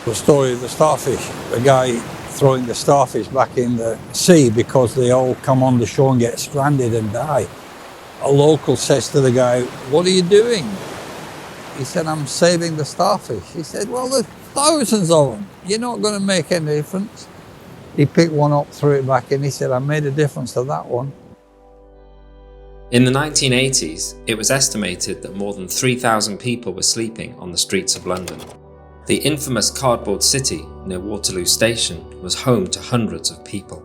The story of the starfish, the guy throwing the starfish back in the sea because they all come on the shore and get stranded and die. A local says to the guy, "What are you doing?" He said, "I'm saving the starfish." He said, "Well, there's thousands of them. You're not going to make any difference." He picked one up, threw it back in. He said, "I made a difference to that one." In the 1980s, it was estimated that more than 3,000 people were sleeping on the streets of London. The infamous Cardboard City near Waterloo Station was home to hundreds of people.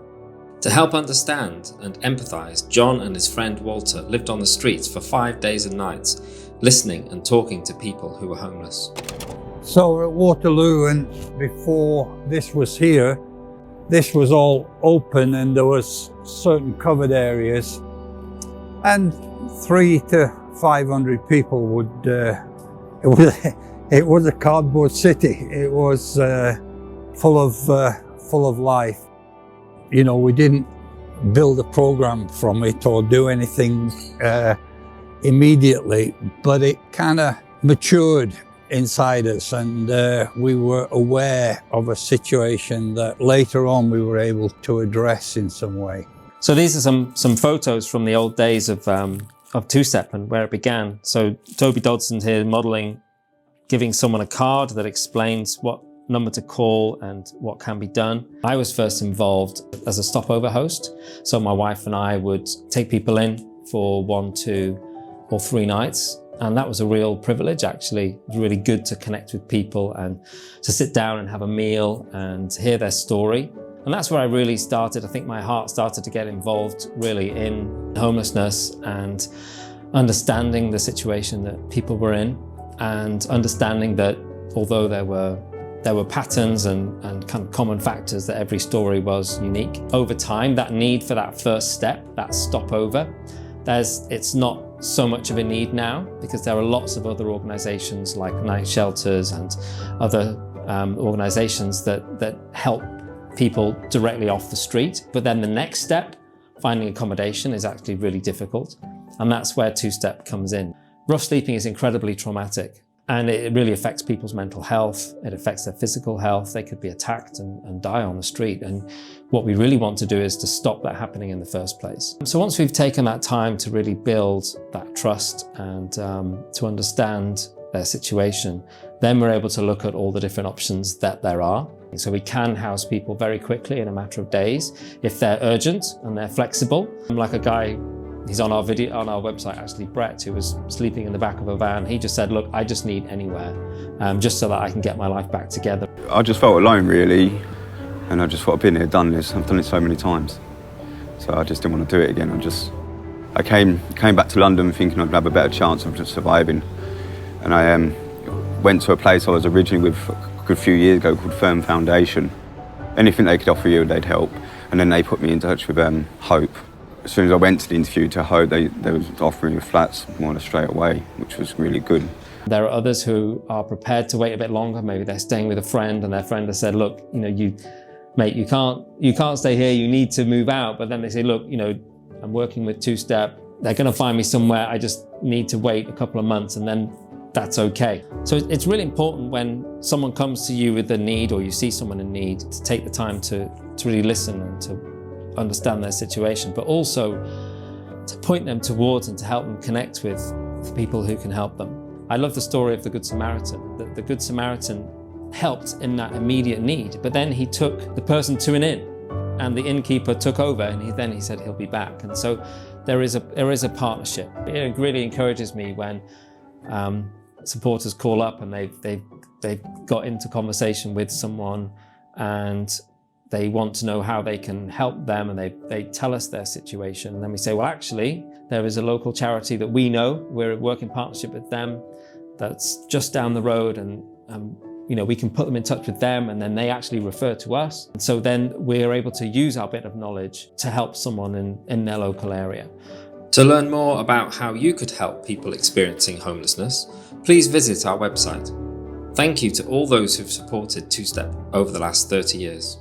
To help understand and empathise, John and his friend Walter lived on the streets for 5 days and nights, listening and talking to people who were homeless. So we're at Waterloo, and before this was here, this was all open and there was certain covered areas, and 300 to 500 people would, it was a cardboard city. It was full of life. You know, we didn't build a program from it or do anything immediately, but it kind of matured inside us, and we were aware of a situation that later on we were able to address in some way. So these are some photos from the old days of Two Step and where it began. So Toby Dodson here modelling, giving someone a card that explains what number to call and what can be done. I was first involved as a stopover host. So my wife and I would take people in for 1, 2 or 3 nights. And that was a real privilege, actually. It was really good to connect with people and to sit down and have a meal and hear their story. And that's where I really started. I think my heart started to get involved really in homelessness and understanding the situation that people were in, and understanding that although there were patterns and kind of common factors, that every story was unique. Over time, that need for that first step, that stopover, it's not so much of a need now, because there are lots of other organisations like night shelters and other organisations that help people directly off the street. But then the next step, finding accommodation, is actually really difficult. And that's where Two Step comes in. Rough sleeping is incredibly traumatic, and it really affects people's mental health. It affects their physical health. They could be attacked and die on the street. And what we really want to do is to stop that happening in the first place. So once we've taken that time to really build that trust and to understand their situation, then we're able to look at all the different options that there are. So we can house people very quickly in a matter of days if they're urgent and they're flexible. Like a guy, he's on our website actually, Brett, who was sleeping in the back of a van. He just said, "Look, I just need anywhere, just so that I can get my life back together." I just felt alone, really, and I just thought, I've been here, done this. I've done it so many times, so I just didn't want to do it again. I came back to London thinking I'd have a better chance of just surviving, and I went to a place I was originally with a good few years ago called Firm Foundation. Anything they could offer you, they'd help, and then they put me in touch with Hope. As soon as I went to the interview to Hope, they was offering me flats more or less straight away, which was really good. There are others who are prepared to wait a bit longer. Maybe they're staying with a friend and their friend has said, "Look, you know, you can't stay here, you need to move out." But then they say, "Look, you know, I'm working with Two Step. They're going to find me somewhere. I just need to wait a couple of months," and then that's okay. So it's really important when someone comes to you with a need, or you see someone in need, to take the time to really listen and to understand their situation, but also to point them towards and to help them connect with people who can help them. I love the story of the Good Samaritan. The Good Samaritan helped in that immediate need, but then he took the person to an inn, and the innkeeper took over, and he said he'll be back. And so there is a partnership. It really encourages me when supporters call up and they've got into conversation with someone and they want to know how they can help them, and they tell us their situation. And then we say, well, actually, there is a local charity that we know. We're working partnership with them that's just down the road, and you know, we can put them in touch with them, and then they actually refer to us. And so then we're able to use our bit of knowledge to help someone in their local area. To learn more about how you could help people experiencing homelessness, please visit our website. Thank you to all those who've supported Two Step over the last 30 years.